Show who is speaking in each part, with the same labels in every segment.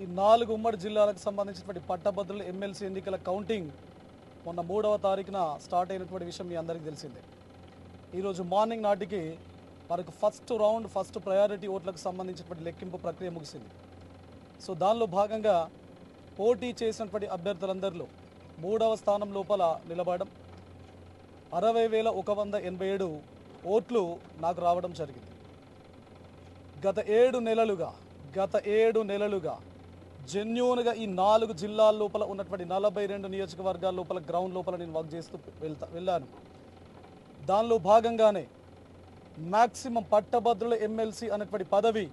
Speaker 1: ఈ 4 ఉమ్మడి జిల్లాలకు సంబంధించినటువంటి పట్టభద్రుల ఎమ్మెల్సీ ఎన్నికల కౌంటింగ్ మొన్న 3వ తారీఖున స్టార్ట్ అయినటువంటి విషయం మీ అందరికీ తెలిసిందే. ఈరోజు మార్నింగ్ నాటికి మనకు ఫస్ట్ రౌండ్ ఫస్ట్ ప్రయారిటీ ఓట్లకు సంబంధించినటువంటి లెక్కింపు ప్రక్రియ ముగిసింది. సో దానిలో భాగంగా పోటీ చేసినటువంటి అభ్యర్థులందరిలో 3వ స్థానం లోపల నిలబడడం 60,187 ఓట్లు నాకు రావడం జరిగింది. గత 7 నెలలుగా జెన్యూన్గా ఈ 4 జిల్లాల లోపల ఉన్నటువంటి 42 నియోజకవర్గాల లోపల గ్రౌండ్ లోపల నేను వర్క్ చేస్తూ వెళ్ళాను. దానిలో భాగంగానే మ్యాక్సిమం పట్టభద్రుల ఎమ్మెల్సీ అనేటువంటి పదవి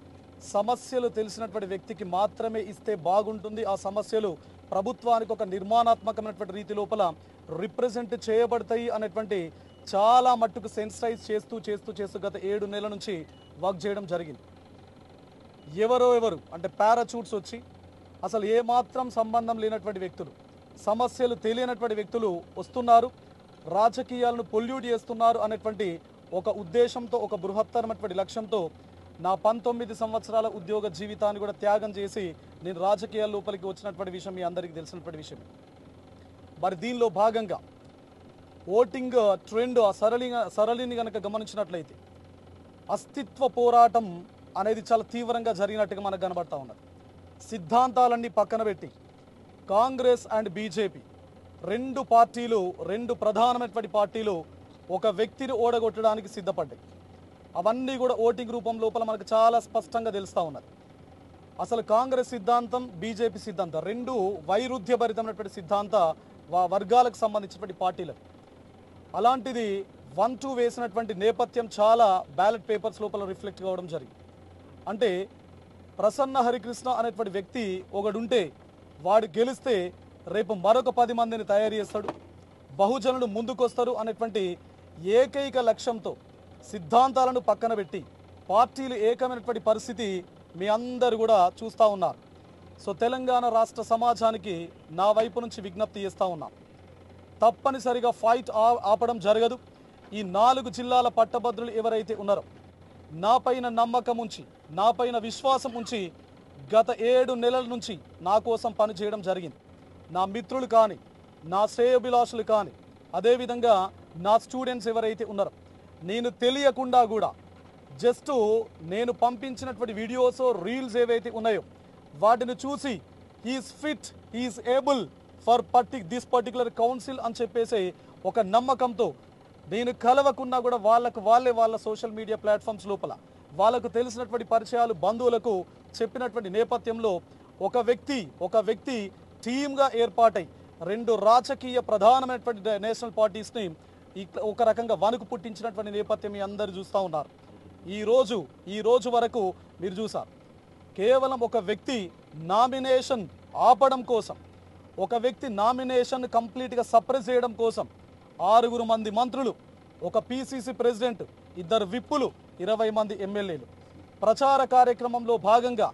Speaker 1: సమస్యలు తెలిసినటువంటి వ్యక్తికి మాత్రమే ఇస్తే బాగుంటుంది. ఆ సమస్యలు ప్రభుత్వానికి ఒక నిర్మాణాత్మకమైనటువంటి రీతి లోపల రిప్రజెంట్ చేయబడతాయి అనేటువంటి చాలా మట్టుకు సెన్సిటైజ్ చేస్తూ గత 7 నెలల నుంచి వర్క్ చేయడం జరిగింది. ఎవరు అంటే పారాచూట్స్ వచ్చి అసలు ఏమాత్రం సంబంధం లేనటువంటి వ్యక్తులు, సమస్యలు తెలియనటువంటి వ్యక్తులు వస్తున్నారు, రాజకీయాలను పొల్యూట్ చేస్తున్నారు అనేటువంటి ఒక ఉద్దేశంతో, ఒక బృహత్తరమైనటువంటి లక్ష్యంతో నా 19 సంవత్సరాల ఉద్యోగ జీవితాన్ని కూడా త్యాగం చేసి నేను రాజకీయాల లోపలికి వచ్చినటువంటి విషయం మీ అందరికీ తెలిసినటువంటి విషయం. మరి దీనిలో భాగంగా ఓటింగ్ ట్రెండ్ సరళిని కనుక గమనించినట్లయితే అస్తిత్వ పోరాటం అనేది చాలా తీవ్రంగా జరిగినట్టుగా మనకు కనబడతా ఉన్నది. సిద్ధాంతాలన్నీ పక్కన పెట్టి కాంగ్రెస్ అండ్ బీజేపీ రెండు ప్రధానమైనటువంటి పార్టీలు ఒక వ్యక్తిని ఓడగొట్టడానికి సిద్ధపడ్డాయి. అవన్నీ కూడా ఓటింగ్ రూపం లోపల మనకు చాలా స్పష్టంగా తెలుస్తూ ఉన్నది. అసలు కాంగ్రెస్ సిద్ధాంతం, బీజేపీ సిద్ధాంతం రెండు వైరుధ్యభరితమైనటువంటి సిద్ధాంత వర్గాలకు సంబంధించినటువంటి పార్టీలకు. అలాంటిది 1-2 వేసినటువంటి నేపథ్యం చాలా బ్యాలెట్ పేపర్స్ లోపల రిఫ్లెక్ట్ కావడం జరిగింది. అంటే ప్రసన్న హరికృష్ణ అనేటువంటి వ్యక్తి ఒకడుంటే వాడు గెలిస్తే రేపు మరొక 10 మందిని తయారు చేస్తాడు, బహుజనులు ముందుకొస్తారు అనేటువంటి ఏకైక లక్ష్యంతో సిద్ధాంతాలను పక్కన పెట్టి పార్టీలు ఏకమైనటువంటి పరిస్థితి మీ అందరు కూడా చూస్తూ ఉన్నారు. సో తెలంగాణ రాష్ట్ర సమాజానికి నా వైపు నుంచి విజ్ఞప్తి చేస్తూ ఉన్నాం, తప్పనిసరిగా ఫైట్ ఆపడం జరగదు. ఈ 4 జిల్లాల పట్టభద్రులు ఎవరైతే ఉన్నారో నాపైన నమ్మకం ఉంచి, నాపైన విశ్వాసం ఉంచి గత 7 నెలల నుంచి నా కోసం పనిచేయడం జరిగింది. నా మిత్రులు కానీ, నా శ్రేయోభిలాషులు కానీ, అదేవిధంగా నా స్టూడెంట్స్ ఎవరైతే ఉన్నారో నేను తెలియకుండా కూడా జస్ట్ నేను పంపించినటువంటి వీడియోస్, రీల్స్ ఏవైతే ఉన్నాయో వాటిని చూసి he's fit, he's able for this particular council అని చెప్పేసి ఒక నమ్మకంతో నేను కలవకున్నా కూడా వాళ్ళ సోషల్ మీడియా ప్లాట్ఫామ్స్ లోపల వాళ్ళకు తెలిసినటువంటి పరిచయాలు, బంధువులకు చెప్పినటువంటి నేపథ్యంలో ఒక వ్యక్తి టీమ్గా ఏర్పాటై 2 రాజకీయ ప్రధానమైనటువంటి నేషనల్ పార్టీస్ని ఒక రకంగా వణుకు పుట్టించినటువంటి నేపథ్యం మీ అందరూ చూస్తూ ఉన్నారు. ఈ రోజు వరకు మీరు చూసారు, కేవలం ఒక వ్యక్తి నామినేషన్ ఆపడం కోసం, ఒక వ్యక్తి నామినేషన్ కంప్లీట్గా సప్రెస్ చేయడం కోసం 6 మంది మంత్రులు, ఒక పిసిసి ప్రెసిడెంట్, 2 విప్పులు, 20 మంది ఎమ్మెల్యేలు ప్రచార కార్యక్రమంలో భాగంగా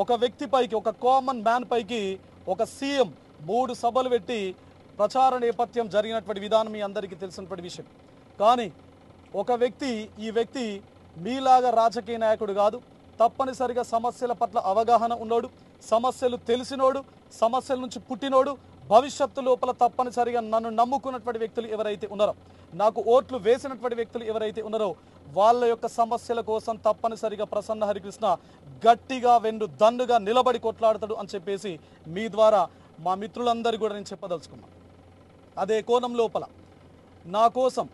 Speaker 1: ఒక వ్యక్తిపైకి, ఒక కామన్ మ్యాన్ పైకి ఒక సీఎం 3 సభలు పెట్టి ప్రచార నేపథ్యం జరిగినటువంటి విధానం మీ అందరికీ తెలిసినటువంటి విషయం. కానీ ఈ వ్యక్తి మీలాగా రాజకీయ నాయకుడు కాదు, తప్పనిసరిగా సమస్యల పట్ల అవగాహన ఉన్నోడు, సమస్యలు తెలిసినోడు, సమస్యల నుంచి పుట్టినోడు, భవిష్యత్తు లోపల తప్పనిసరిగా నన్ను నమ్ముకున్నటువంటి వ్యక్తులు ఎవరైతే ఉన్నారో, నాకు ఓట్లు వేసినటువంటి వ్యక్తులు ఎవరైతే ఉన్నారో వాళ్ళ యొక్క సమస్యల కోసం తప్పనిసరిగా ప్రసన్న హరికృష్ణ గట్టిగా దన్నుగా నిలబడి కొట్లాడతాడు అని చెప్పేసి మీ ద్వారా మా మిత్రులందరూ కూడా నేను చెప్పదలుచుకున్నాను. అదే కోణం లోపల నా కోసం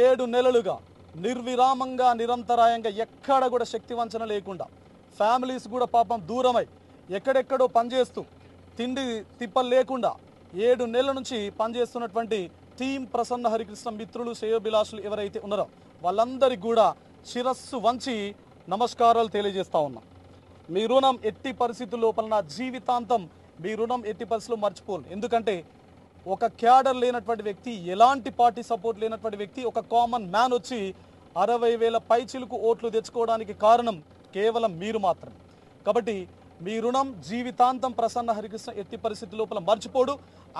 Speaker 1: 7 నెలలుగా నిర్విరామంగా, నిరంతరాయంగా ఎక్కడ కూడా శక్తి వంచన లేకుండా, ఫ్యామిలీస్ కూడా పాపం దూరమై ఎక్కడెక్కడో పనిచేస్తూ తిండి తిప్పలు లేకుండా 7 నెలల నుంచి పనిచేస్తున్నటువంటి టీం ప్రసన్న హరికృష్ణ మిత్రులు, శ్రేయోభిలాషులు ఎవరైతే ఉన్నారో వాళ్ళందరికీ కూడా శిరస్సు వంచి నమస్కారాలు తెలియజేస్తూ ఉన్నాం. మీ రుణం ఎట్టి పరిస్థితుల లోపల నా జీవితాంతం మీ రుణం ఎట్టి పరిస్థితుల్లో మర్చిపోను. ఎందుకంటే ఒక క్యాడర్ లేనటువంటి వ్యక్తి, ఎలాంటి పార్టీ సపోర్ట్ లేనటువంటి వ్యక్తి, ఒక కామన్ మ్యాన్ వచ్చి 60,000 పైచిలకు ఓట్లు తెచ్చుకోవడానికి కారణం కేవలం మీరు మాత్రమే. కాబట్టి మీ రుణం జీవితాంతం ప్రసన్న హరికృష్ణ ఎట్టి పరిస్థితి లోపల మర్చిపోడు.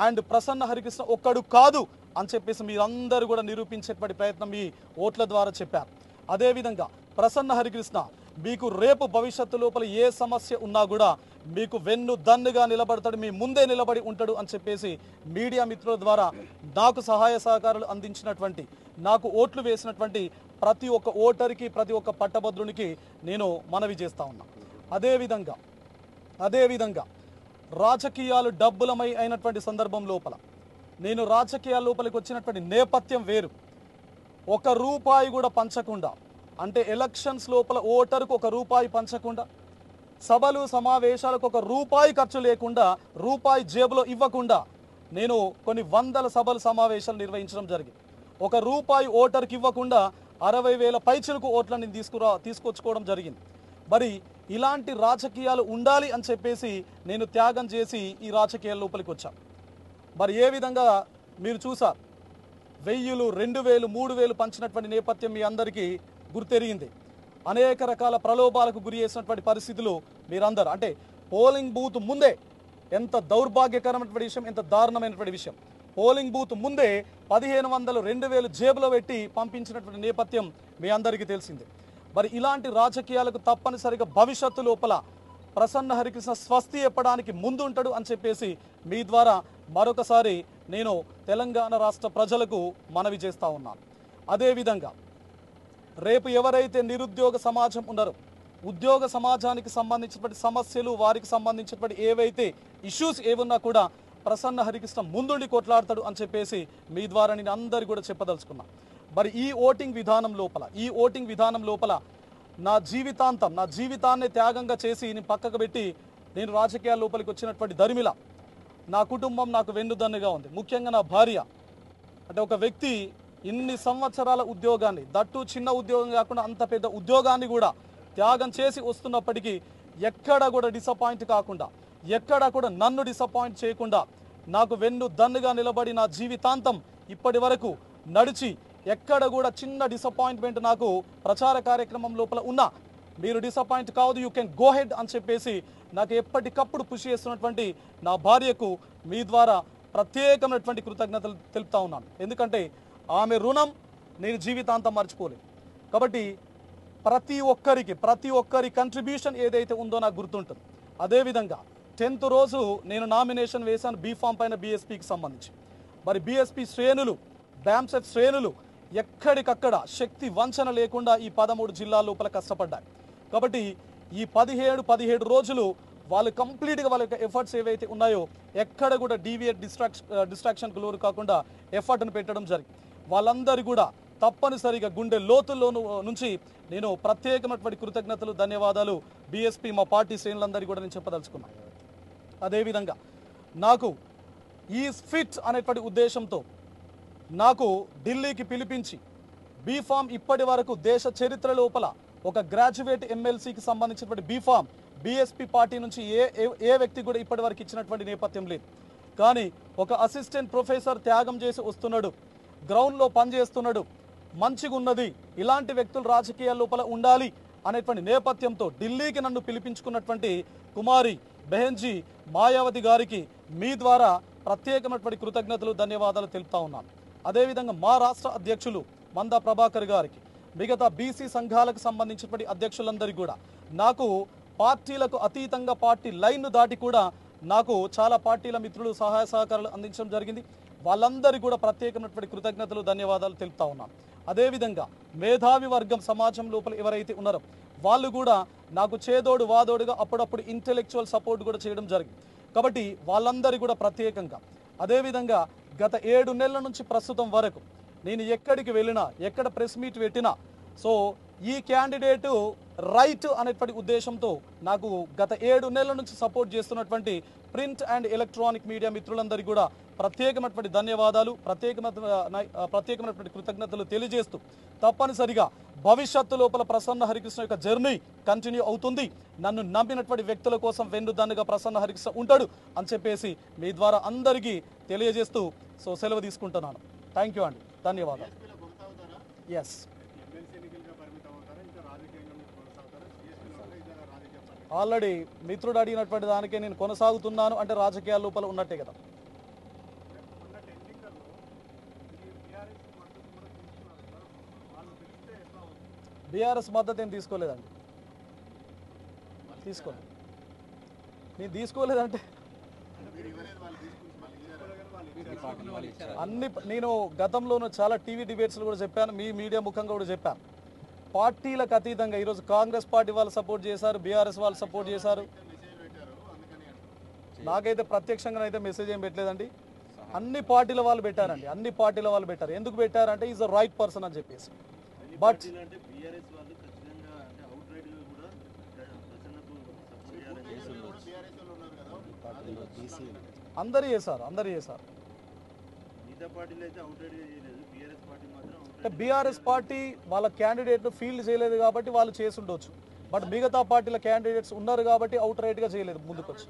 Speaker 1: అండ్ ప్రసన్న హరికృష్ణ ఒక్కడు కాదు అని చెప్పేసి మీరందరూ కూడా నిరూపించేటువంటి ప్రయత్నం మీ ఓట్ల ద్వారా చెప్పారు. అదేవిధంగా ప్రసన్న హరికృష్ణ మీకు రేపు భవిష్యత్తు లోపల ఏ సమస్య ఉన్నా కూడా మీకు వెన్ను దన్నుగా నిలబడతాడు, మీ ముందే నిలబడి ఉంటాడు అని చెప్పేసి మీడియా మిత్రుల ద్వారా నాకు సహాయ సహకారాలు అందించినటువంటి, నాకు ఓట్లు వేసినటువంటి ప్రతి ఒక్క ఓటర్కి, ప్రతి ఒక్క పట్టభద్రునికి నేను మనవి చేస్తా ఉన్నా. అదేవిధంగా రాజకీయాలు డబ్బులమై అయినటువంటి సందర్భం లోపల నేను రాజకీయాల లోపలికి వచ్చినటువంటి నేపథ్యం వేరు. ఒక రూపాయి కూడా పంచకుండా, అంటే ఎలక్షన్స్ లోపల ఓటరుకు ఒక రూపాయి పంచకుండా, సభలు సమావేశాలకు ఒక రూపాయి ఖర్చు లేకుండా, రూపాయి జేబులో ఇవ్వకుండా నేను కొన్ని వందల సభలు సమావేశాలు నిర్వహించడం జరిగింది. ఒక రూపాయి ఓటర్కి ఇవ్వకుండా 60,000 పైచిలకు ఓట్లను నేను తీసుకొచ్చుకోవడం జరిగింది. మరి ఇలాంటి రాజకీయాలు ఉండాలి అని చెప్పేసి నేను త్యాగం చేసి ఈ రాజకీయాల లోపలికి వచ్చాను. మరి ఏ విధంగా మీరు చూసారు, 1000, 2000, 3000 పంచినటువంటి నేపథ్యం మీ అందరికీ గుర్తెరిగింది. అనేక రకాల ప్రలోభాలకు గురి చేసినటువంటి పరిస్థితులు మీరందరూ, అంటే పోలింగ్ బూత్ ముందే, ఎంత దౌర్భాగ్యకరమైనటువంటి విషయం, ఎంత దారుణమైనటువంటి విషయం, పోలింగ్ బూత్ ముందే 1500, 2000 జేబులో పెట్టి పంపించినటువంటి నేపథ్యం మీ అందరికీ తెలిసిందే. మరి ఇలాంటి రాజకీయాలకు తప్పనిసరిగా భవిష్యత్తు లోపల ప్రసన్న హరికృష్ణ స్వస్తి చెప్పడానికి ముందు ఉంటాడు అని చెప్పేసి మీ ద్వారా మరొకసారి నేను తెలంగాణ రాష్ట్ర ప్రజలకు మనవి చేస్తూ ఉన్నాను. అదేవిధంగా రేపు ఎవరైతే నిరుద్యోగ సమాజం ఉన్నారో, ఉద్యోగ సమాజానికి సంబంధించినటువంటి సమస్యలు, వారికి సంబంధించినటువంటి ఏవైతే ఇష్యూస్ ఏమున్నా కూడా ప్రసన్న హరికృష్ణ ముందుండి కొట్లాడతాడు అని చెప్పేసి మీ ద్వారా నేను అందరు కూడా చెప్పదలుచుకున్నా. మరి ఈ ఓటింగ్ విధానం లోపల నా జీవితాన్ని త్యాగంగా చేసి నేను పక్కకు పెట్టి నేను రాజకీయాల లోపలికి వచ్చినటువంటి దరిమిల నా కుటుంబం నాకు వెన్నుదన్నుగా ఉంది. ముఖ్యంగా నా భార్య, అంటే ఒక వ్యక్తి ఇన్ని సంవత్సరాల ఉద్యోగాన్ని, దట్టు చిన్న ఉద్యోగం కాకుండా అంత పెద్ద ఉద్యోగాన్ని కూడా త్యాగం చేసి వస్తున్నప్పటికీ ఎక్కడ కూడా డిసప్పాయింట్ కాకుండా, ఎక్కడ కూడా నన్ను డిసప్పాయింట్ చేయకుండా నాకు వెన్ను దన్నుగా నిలబడి నా జీవితాంతం ఇప్పటి వరకు నడిచి, ఎక్కడ కూడా చిన్న డిసప్పాయింట్మెంట్ నాకు ప్రచార కార్యక్రమం లోపల ఉన్నా మీరు డిసప్పాయింట్ కావద్దు, యూ కెన్ గో హెడ్ అని చెప్పేసి నాకు ఎప్పటికప్పుడు కృషి చేస్తున్నటువంటి నా భార్యకు మీ ద్వారా ప్రత్యేకమైనటువంటి కృతజ్ఞతలు తెలుపుతా ఉన్నాను. ఎందుకంటే ఆమె రుణం నేను జీవితాంతం మర్చిపోలేదు. కాబట్టి ప్రతి ఒక్కరి కంట్రిబ్యూషన్ ఏదైతే ఉందో నాకు గుర్తుంటుంది. అదేవిధంగా 10th రోజు నేను నామినేషన్ వేశాను బీఫామ్ పైన, బీఎస్పీకి సంబంధించి. మరి బీఎస్పీ శ్రేణులు, బ్యామ్సెఫ్ శ్రేణులు ఎక్కడికక్కడ శక్తి వంచన లేకుండా ఈ 13 జిల్లాల లోపల కష్టపడ్డాయి. కాబట్టి ఈ 17 రోజులు వాళ్ళు కంప్లీట్గా వాళ్ళ యొక్క ఎఫర్ట్స్ ఏవైతే ఉన్నాయో ఎక్కడ కూడా డిస్ట్రాక్షన్కు లోను కాకుండా ఎఫర్ట్ను పెట్టడం జరిగింది. వాళ్ళందరూ కూడా తప్పనిసరిగా గుండె లోతుల్లో నుంచి నేను ప్రత్యేకమైనటువంటి కృతజ్ఞతలు, ధన్యవాదాలు బీఎస్పీ మా పార్టీ శ్రేణులందరికీ కూడా నేను చెప్పదలుచుకున్నాను. అదేవిధంగా నాకు ఈ ఫిట్ అనేటువంటి ఉద్దేశంతో నాకు ఢిల్లీకి పిలిపించి బీఫామ్ ఇప్పటి వరకు దేశ చరిత్ర లోపల ఒక గ్రాడ్యుయేట్ ఎమ్మెల్సీకి సంబంధించినటువంటి బీఫామ్ బీఎస్పీ పార్టీ నుంచి ఏ వ్యక్తి కూడా ఇప్పటి వరకు ఇచ్చినటువంటి నేపథ్యం లేదు. కానీ ఒక అసిస్టెంట్ ప్రొఫెసర్ త్యాగం చేసి వస్తున్నాడు, గ్రౌండ్లో పనిచేస్తున్నాడు, మంచిగా ఉన్నది, ఇలాంటి వ్యక్తులు రాజకీయాల లోపల ఉండాలి అనేటువంటి నేపథ్యంతో ఢిల్లీకి నన్ను పిలిపించుకున్నటువంటి కుమారి బెహెన్జీ మాయావతి గారికి మీ ద్వారా ప్రత్యేకమైనటువంటి కృతజ్ఞతలు, ధన్యవాదాలు తెలుపుతా ఉన్నాను. అదేవిధంగా మా రాష్ట్ర అధ్యక్షులు మందా ప్రభాకర్ గారికి, మిగతా బీసీ సంఘాలకు సంబంధించినటువంటి అధ్యక్షులందరికీ కూడా, నాకు పార్టీలకు అతీతంగా పార్టీ లైన్ను దాటి కూడా నాకు చాలా పార్టీల మిత్రులు సహాయ సహకారాలు అందించడం జరిగింది. వాళ్ళందరికీ కూడా ప్రత్యేకమైనటువంటి కృతజ్ఞతలు, ధన్యవాదాలు తెలుపుతా ఉన్నాను. అదేవిధంగా మేధావి వర్గం సమాజం లోపల ఎవరైతే ఉన్నారో వాళ్ళు కూడా నాకు చేదోడు వాదోడుగా అప్పుడప్పుడు ఇంటెలెక్చువల్ సపోర్ట్ కూడా చేయడం జరిగింది. కాబట్టి వాళ్ళందరికీ కూడా ప్రత్యేకంగా, అదేవిధంగా గత 7 నెలల నుంచి ప్రస్తుతం వరకు నేను ఎక్కడికి వెళ్ళినా, ఎక్కడ ప్రెస్ మీట్ పెట్టినా, సో ఈ క్యాండిడేటు రైట్ అనేటువంటి ఉద్దేశంతో నాకు గత 7 నెలల నుంచి సపోర్ట్ చేస్తున్నటువంటి ప్రింట్ అండ్ ఎలక్ట్రానిక్ మీడియా మిత్రులందరికీ కూడా ప్రత్యేకమైనటువంటి ధన్యవాదాలు, ప్రత్యేకమైనటువంటి కృతజ్ఞతలు తెలియజేస్తూ తప్పనిసరిగా భవిష్యత్తు లోపల ప్రసన్న హరికృష్ణ యొక్క జర్నీ కంటిన్యూ అవుతుంది. నన్ను నమ్మినటువంటి వ్యక్తుల కోసం వెన్నుదన్నుగా ప్రసన్న హరికృష్ణ ఉంటాడు అని చెప్పేసి మీ ద్వారా అందరికీ తెలియజేస్తూ సో సెలవు తీసుకుంటున్నాను. థ్యాంక్ యూ అండి, ధన్యవాదాలు. ఎస్, ఆల్రెడీ మిత్రుడు అడిగినటువంటి దానికే నేను కొనసాగుతున్నాను అంటే రాజకీయాల లోపల ఉన్నట్టే కదా. బీఆర్ఎస్ మద్దతు ఏం తీసుకోలేదండి. తీసుకోండి. నేను తీసుకోలేదంటే నేను గతంలోనూ చాలా టీవీ డిబేట్స్లో కూడా చెప్పాను, మీ మీడియా ముఖంగా కూడా చెప్పాను. పార్టీలకు అతీతంగా ఈరోజు కాంగ్రెస్ పార్టీ వాళ్ళు సపోర్ట్ చేశారు, బీఆర్ఎస్ వాళ్ళు సపోర్ట్ చేశారు. నాకైతే ప్రత్యక్షంగా అయితే మెసేజ్ ఏం పెట్టలేదండి. అన్ని పార్టీల వాళ్ళు పెట్టారండి, అన్ని పార్టీల వాళ్ళు పెట్టారు. ఎందుకు పెట్టారంటే ఈజ్ ద రైట్ పర్సన్ అని చెప్పేసి. బట్ అందరూ చేశారు. అంటే బీఆర్ఎస్ పార్టీ వాళ్ళ క్యాండిడేట్ను ఫీల్డ్ చేయలేదు కాబట్టి వాళ్ళు చేసి ఉండొచ్చు. బట్ మిగతా పార్టీల క్యాండిడేట్స్ ఉన్నారు కాబట్టి అవుట్ రైట్గా చేయలేదు ముందుకు వచ్చి.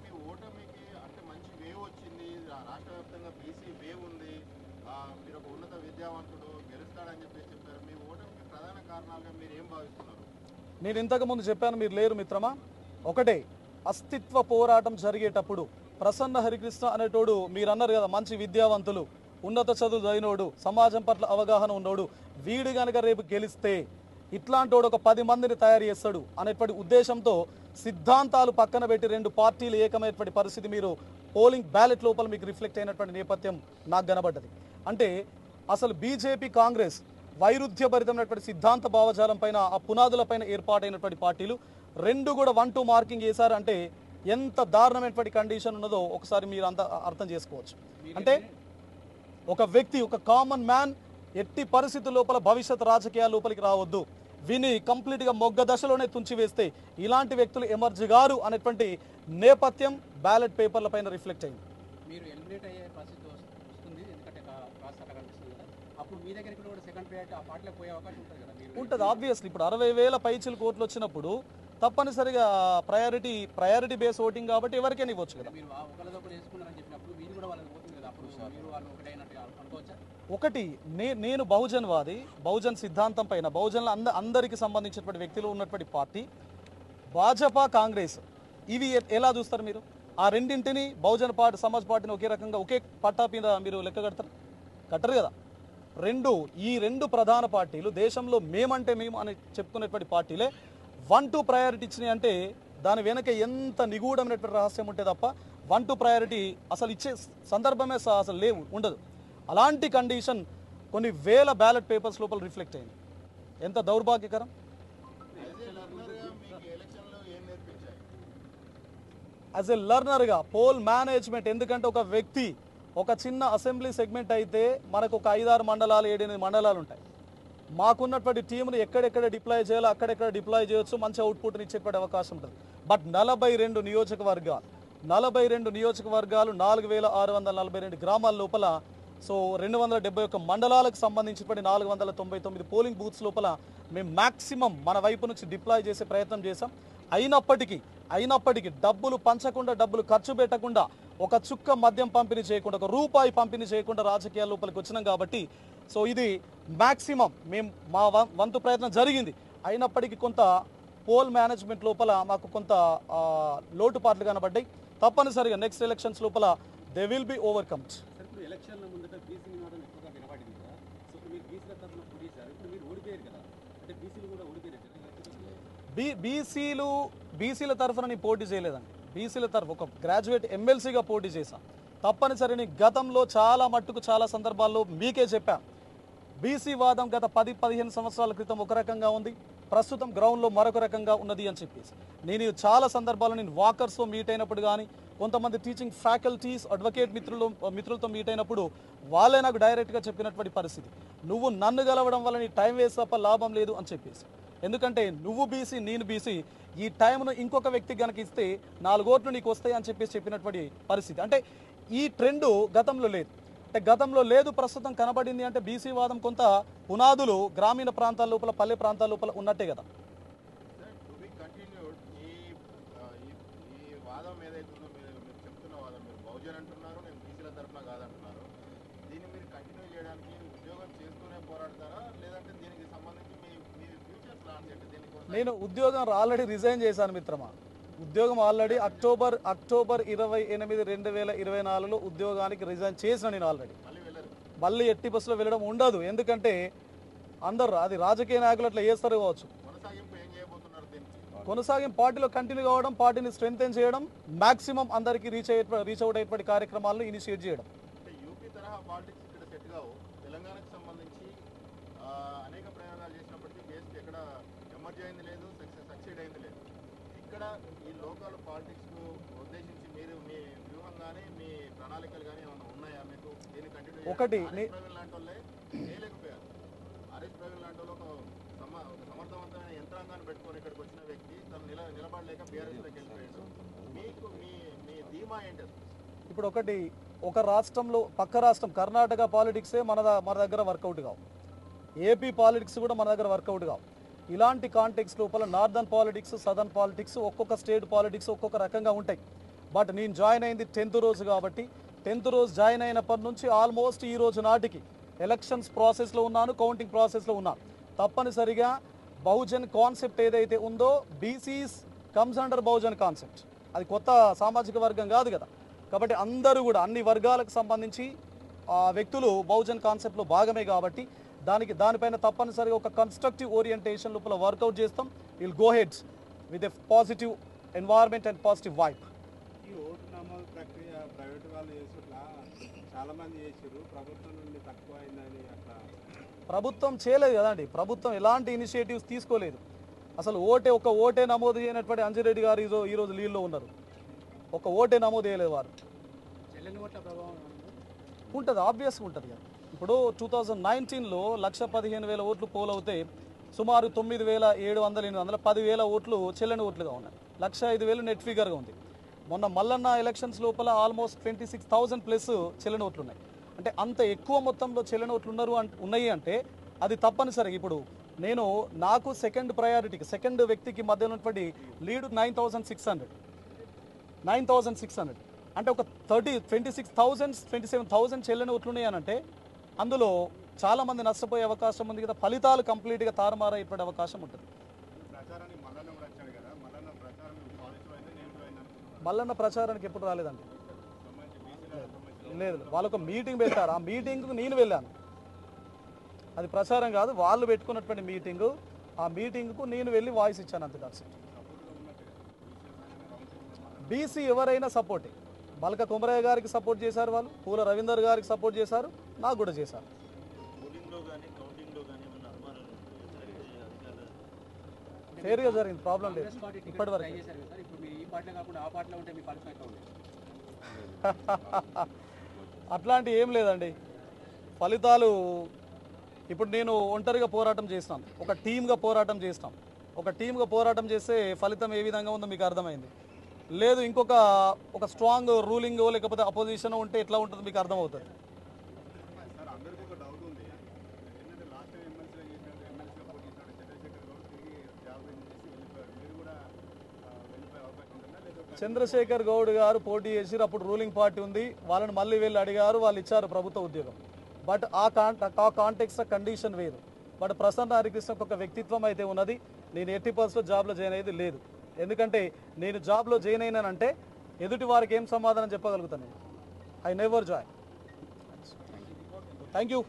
Speaker 1: నేను ఇంతకు ముందు చెప్పాను, మీరు లేరు మిత్రమా. ఒకటే, అస్తిత్వ పోరాటం జరిగేటప్పుడు ప్రసన్న హరికృష్ణ అనేటోడు మీరు అన్నారు కదా, మంచి విద్యావంతులు, ఉన్నత చదువు చదివినోడు, సమాజం పట్ల అవగాహన ఉన్నోడు, వీడు కనుక రేపు గెలిస్తే ఇట్లాంటోడు ఒక 10 మందిని తయారు చేస్తాడు అనేటువంటి ఉద్దేశంతో సిద్ధాంతాలు పక్కన పెట్టి 2 పార్టీలు ఏకమైనటువంటి పరిస్థితి మీరు పోలింగ్ బ్యాలెట్ లోపల మీకు రిఫ్లెక్ట్ అయినటువంటి నేపథ్యం నాకు కనబడ్డది. అంటే అసలు బీజేపీ కాంగ్రెస్ వైరుధ్యభరితమైనటువంటి సిద్ధాంత భావజాలం పైన, ఆ పునాదుల పైన ఏర్పాటైనటువంటి పార్టీలు 2 కూడా 1-2 మార్కింగ్ చేశారంటే ఎంత దారుణమైనటువంటి కండిషన్ ఉన్నదో ఒకసారి మీరు అంత అర్థం చేసుకోవచ్చు. అంటే ఒక వ్యక్తి, ఒక కామన్ మ్యాన్ ఎట్టి పరిస్థితుల లోపల భవిష్యత్ రాజకీయాల లోపలికి రావద్దు, విని కంప్లీట్గా మొగ్గ దశలోనే తుంచివేస్తే ఇలాంటి వ్యక్తులు ఎమర్జ్ గారు అనేటువంటి నేపథ్యం బ్యాలెట్ పేపర్ల పైన రిఫ్లెక్ట్ అయింది.
Speaker 2: మీరు ఎలిమినేట్ అయ్యే పరిస్థితి వస్తుంది, ఎందుకంటే ప్రాసెస్ అట్లా కనిపిస్తుంది కదా, అప్పుడు మీ దగ్గరికి కూడా సెకండ్ ప్రియారిటీ ఆ పార్టీలో పోయే అవకాశం ఉంటుంది కదా.
Speaker 1: ఉంటుంది ఆబ్వియస్లీ. ఇప్పుడు 60,000 పైచిలు కోట్లు వచ్చినప్పుడు తప్పనిసరిగా ప్రయారిటీ బేస్ ఓటింగ్ కాబట్టి ఎవరికైనా ఇవ్వచ్చు కదా.
Speaker 2: మీరు ఒకరితో చేసుకున్నారని చెప్పినప్పుడు మీరు కూడా వాళ్ళకి పోతుంది కదా, అప్పుడు మీరు వాళ్ళు ఒకటైనట్టు అనుకోవచ్చా?
Speaker 1: ఒకటి, నేను బహుజన్వాది, బహుజన్ సిద్ధాంతం పైన బహుజన్ల అందరికి సంబంధించినటువంటి వ్యక్తులు ఉన్నటువంటి పార్టీ భాజపా, కాంగ్రెస్, ఇవి ఎలా చూస్తారు మీరు? ఆ రెండింటిని బహుజన్ పార్టీ, సమాజ్ పార్టీని ఒకే రకంగా ఒకే పట్టా మీద మీరు లెక్క కట్టరు కదా. ఈ రెండు ప్రధాన పార్టీలు దేశంలో మేమంటే మేము అని చెప్పుకునేటువంటి పార్టీలే 1-2 ప్రయారిటీ ఇచ్చినాయి. అంటే దాని వెనక ఎంత నిగూఢమైనటువంటి రహస్యం ఉంటే తప్ప 1-2 ప్రయారిటీ అసలు ఇచ్చే సందర్భమే అసలు ఉండదు. అలాంటి కండిషన్ కొన్ని వేల బ్యాలెట్ పేపర్స్ లోపల రిఫ్లెక్ట్ అయింది. ఎంత దౌర్భాగ్యకరం. యాజ్ ఎ లర్నర్గా పోల్ మేనేజ్మెంట్, ఎందుకంటే ఒక వ్యక్తి ఒక చిన్న అసెంబ్లీ సెగ్మెంట్ అయితే మనకు ఒక 5-6 మండలాలు 7-8 మండలాలు ఉంటాయి. మాకున్నటువంటి టీంను ఎక్కడెక్కడ డిప్లాయ్ చేయాలో అక్కడెక్కడ డిప్లాయ్ చేయొచ్చు, మంచి అవుట్పుట్ని ఇచ్చేటువంటి అవకాశం ఉంటుంది. బట్ 42 నియోజకవర్గాలు 4,642 గ్రామాల లోపల, సో 271 మండలాలకు సంబంధించినటువంటి 499 పోలింగ్ బూత్స్ లోపల మేము మ్యాక్సిమం మన వైపు నుంచి డిప్లాయ్ చేసే ప్రయత్నం చేశాం. అయినప్పటికీ డబ్బులు పంచకుండా, డబ్బులు ఖర్చు పెట్టకుండా, ఒక చుక్క మద్యం పంపిణీ చేయకుండా, ఒక రూపాయి పంపిణీ చేయకుండా రాజకీయాల లోపలికి వచ్చినాం కాబట్టి సో ఇది మ్యాక్సిమం మేము మా వంతు ప్రయత్నం జరిగింది. అయినప్పటికీ కొంత పోల్ మేనేజ్మెంట్ లోపల మాకు కొంత లోటుపాట్లు కనబడ్డాయి. తప్పనిసరిగా నెక్స్ట్ ఎలక్షన్స్ లోపల దే విల్ బి ఓవర్కమ్డ్. బీసీల తరఫున నేను పోటీ చేయలేదండి. బీసీల తరఫు ఒక గ్రాడ్యుయేట్ ఎమ్మెల్సీగా పోటీ చేశాను. తప్పనిసరిని గతంలో చాలా మట్టుకు చాలా సందర్భాల్లో మీకే చెప్పాను, బీసీ వాదం గత 10-15 సంవత్సరాల క్రితం ఒక రకంగా ఉంది, ప్రస్తుతం గ్రౌండ్లో మరొక రకంగా ఉన్నది అని చెప్పేసి నేను చాలా సందర్భాల్లో నేను వాకర్స్తో మీట్ అయినప్పుడు కానీ, కొంతమంది టీచింగ్ ఫ్యాకల్టీస్, అడ్వకేట్ మిత్రులతో మీట్ అయినప్పుడు వాళ్ళే నాకు డైరెక్ట్గా చెప్పినటువంటి పరిస్థితి, నువ్వు నన్ను గెలవడం వల్ల నీ టైం వేస్ట్ తప్ప లాభం లేదు అని చెప్పేసి. ఎందుకంటే నువ్వు బీసీ, నేను బీసీ, ఈ టైంను ఇంకొక వ్యక్తికి కనుక ఇస్తే 4 ఓట్లు నీకు వస్తాయి అని చెప్పినటువంటి పరిస్థితి. అంటే ఈ ట్రెండ్ గతంలో లేదు, ప్రస్తుతం కనబడింది. అంటే బీసీ వాదం కొంత పునాదులు గ్రామీణ ప్రాంతాల లోపల, పల్లె ప్రాంతాల లోపల ఉన్నట్టే కదా. నేను ఉద్యోగం ఆల్రెడీ రిజైన్ చేశాను మిత్రమా. ఉద్యోగం ఆల్రెడీ అక్టోబర్ 28, 2024లో ఉద్యోగానికి రిజైన్ చేసిన నేను ఆల్రెడీ. మళ్ళీ ఎట్టి బస్సులో వెళ్ళడం ఉండదు. ఎందుకంటే అందరు అది రాజకీయ నాయకులు అట్లా చేస్తారు కావచ్చు. కొనసాగింపు పార్టీలో కంటిన్యూ కావడం, పార్టీని స్ట్రెంగ్తెన్ చేయడం, మాక్సిమం అందరికీ రీచ్ అవుట్ అయ్యేటువంటి కార్యక్రమాలను ఇనిషియేట్ చేయడం.
Speaker 3: యూపీ తరహా పాలిటిక్స్ ఇక్కడ సెట్ కావు. తెలంగాణకు సంబంధించి అనేక ప్రయోగాలు చేసినప్పటికీ బేస్కి ఎక్కడ ఎమర్జీ అయింది లేదు, సక్సెడ్ అయింది లేదు. ఇక్కడ ఈ లోకల్ పాలిటిక్స్కు ఉద్దేశించి మీరు మీ వ్యూహం కానీ మీ ప్రణాళికలు కానీ ఏమైనా ఉన్నాయా మీకు? దీన్ని కంటిన్యూ
Speaker 1: ఒకటి
Speaker 3: ప్రవీణ్ లాంటి వాళ్ళే చేయలేకపోయారు. ఆర్ఎస్ ప్రవీణ్ లాంటి వాళ్ళు ఒక సమర్థవంతమైన యంత్రాంగాన్ని పెట్టుకొని ఇక్కడికి వచ్చిన వ్యక్తి తను నిలబడలేక బీఆర్ఎస్లోకి వెళ్ళిపోయాడు. మీకు మీ ధీమా ఏంటి?
Speaker 1: ఇప్పుడు ఒక రాష్ట్రంలో పక్క రాష్ట్రం కర్ణాటక పాలిటిక్సే మన దగ్గర వర్కౌట్ కావు, ఏపీ పాలిటిక్స్ కూడా మన దగ్గర వర్కౌట్ కావు. ఇలాంటి కాంటెక్స్ లోపల నార్దర్న్ పాలిటిక్స్, సదర్న్ పాలిటిక్స్, ఒక్కొక్క స్టేట్ పాలిటిక్స్ ఒక్కొక్క రకంగా ఉంటాయి. బట్ నేను జాయిన్ అయింది 10th రోజు కాబట్టి 10th రోజు జాయిన్ అయినప్పటి నుంచి ఆల్మోస్ట్ ఈ రోజు నాటికి ఎలక్షన్స్ ప్రాసెస్లో ఉన్నాను, కౌంటింగ్ ప్రాసెస్లో ఉన్నాను. తప్పనిసరిగా బహుజన్ కాన్సెప్ట్ ఏదైతే ఉందో BCs comes under Bahujan concept. అది కొత్త సామాజిక వర్గం కాదు కదా. కాబట్టి అందరూ కూడా అన్ని వర్గాలకు సంబంధించి వ్యక్తులు బహుజన్ కాన్సెప్ట్లో భాగమే కాబట్టి దానిపైన తప్పనిసరిగా ఒక కన్స్ట్రక్టివ్ ఓరియంటేషన్ లోపల వర్కౌట్ చేస్తాం. Will go heads with a positive environment and positive vibe.
Speaker 4: ఈ ఓటు నమోదు ప్రక్రియ ప్రైవేట్ వాళ్ళు చేసేట్లా చాలామంది చేసారు, ప్రభుత్వం నుండి తక్కువ అయిందని అట్లా
Speaker 1: ప్రభుత్వం చేయలేదు కదండి. ప్రభుత్వం ఎలాంటి ఇనిషియేటివ్స్ తీసుకోలేదు. అసలు ఒక ఓటే నమోదు చేయనటువంటి అంజిరెడ్డి గారు ఈరోజు లీడ్లో ఉన్నారు. ఒక ఓటే నమోదు చేయలేదు వారు.
Speaker 2: చెల్లెని ఓట్ల ప్రభావం
Speaker 1: ఉంటుంది, ఆబ్వియస్గా ఉంటుంది కదా. ఇప్పుడు 2019లో 1,15,000 ఓట్లు పోల్ అవుతే సుమారు 9,700 10,000 ఓట్లు చెల్లని ఓట్లుగా ఉన్నాయి. 1,05,000 నెట్ ఫిగర్గా ఉంది. మొన్న మల్లన్న ఎలక్షన్స్ లోపల ఆల్మోస్ట్ 26,000 ప్లస్ చెల్లని ఓట్లు ఉన్నాయి. అంటే అంత ఎక్కువ మొత్తంలో చెల్లని ఓట్లు ఉన్నాయి అంటే అది తప్పనిసరిగా ఇప్పుడు నాకు సెకండ్ ప్రయారిటీకి సెకండ్ వ్యక్తికి మధ్య ఉన్నటువంటి లీడ్ 9,600 అంటే ఒక 26,000 27,000 చెల్లని ఓట్లు ఉన్నాయనంటే అందులో చాలామంది నష్టపోయే అవకాశం ఉంది కదా. ఫలితాలు కంప్లీట్గా తారుమారయ్యేటువంటి అవకాశం ఉంటుంది. మల్లన్న ప్రచారానికి ఎప్పుడు రాలేదండి. లేదు, వాళ్ళొక మీటింగ్ పెట్టారు. ఆ మీటింగ్కు నేను వెళ్ళాను. అది ప్రచారం కాదు, వాళ్ళు పెట్టుకున్నటువంటి మీటింగు. ఆ మీటింగ్కు నేను వెళ్ళి వాయిస్ ఇచ్చాను అంతే. కాదు బీసీ ఎవరైనా సపోర్టే. మల్క కుమరయ్య గారికి సపోర్ట్ చేశారు, వాళ్ళు పూల రవీందర్ గారికి సపోర్ట్ చేశారు, నాకు కూడా చేశారు. ఫేర్గా జరిగింది, ప్రాబ్లం లేదు ఇప్పటివరకు. అట్లాంటి ఏం లేదండి. ఫలితాలు ఇప్పుడు నేను ఒంటరిగా పోరాటం చేస్తాను, ఒక టీమ్గా పోరాటం చేస్తాం. ఒక టీమ్గా పోరాటం చేస్తే ఫలితం ఏ విధంగా ఉందో మీకు అర్థమైంది. లేదు ఒక స్ట్రాంగ్ రూలింగ్ లేకపోతే అపోజిషన్ ఉంటే ఎట్లా ఉంటుందో మీకు అర్థమవుతుంది. చంద్రశేఖర్ గౌడ్ గారు పోటీ చేసి అప్పుడు రూలింగ్ పార్టీ ఉంది, వాళ్ళని మళ్ళీ వెళ్ళి అడిగారు, వాళ్ళు ఇచ్చారు ప్రభుత్వ ఉద్యోగం. బట్ ఆ కాంటెక్స్ట్ కండిషన్ వేరు. బట్ ప్రసన్న హరికృష్ణకు ఒక వ్యక్తిత్వం అయితే ఉన్నది. నేను 80% జాబ్లో జాయిన్ అయ్యేది లేదు. ఎందుకంటే నేను జాబ్లో జాయిన్ అయినానంటే ఎదుటి వారికి ఏం సమాధానం చెప్పగలుగుతాను. I never join. Thank you.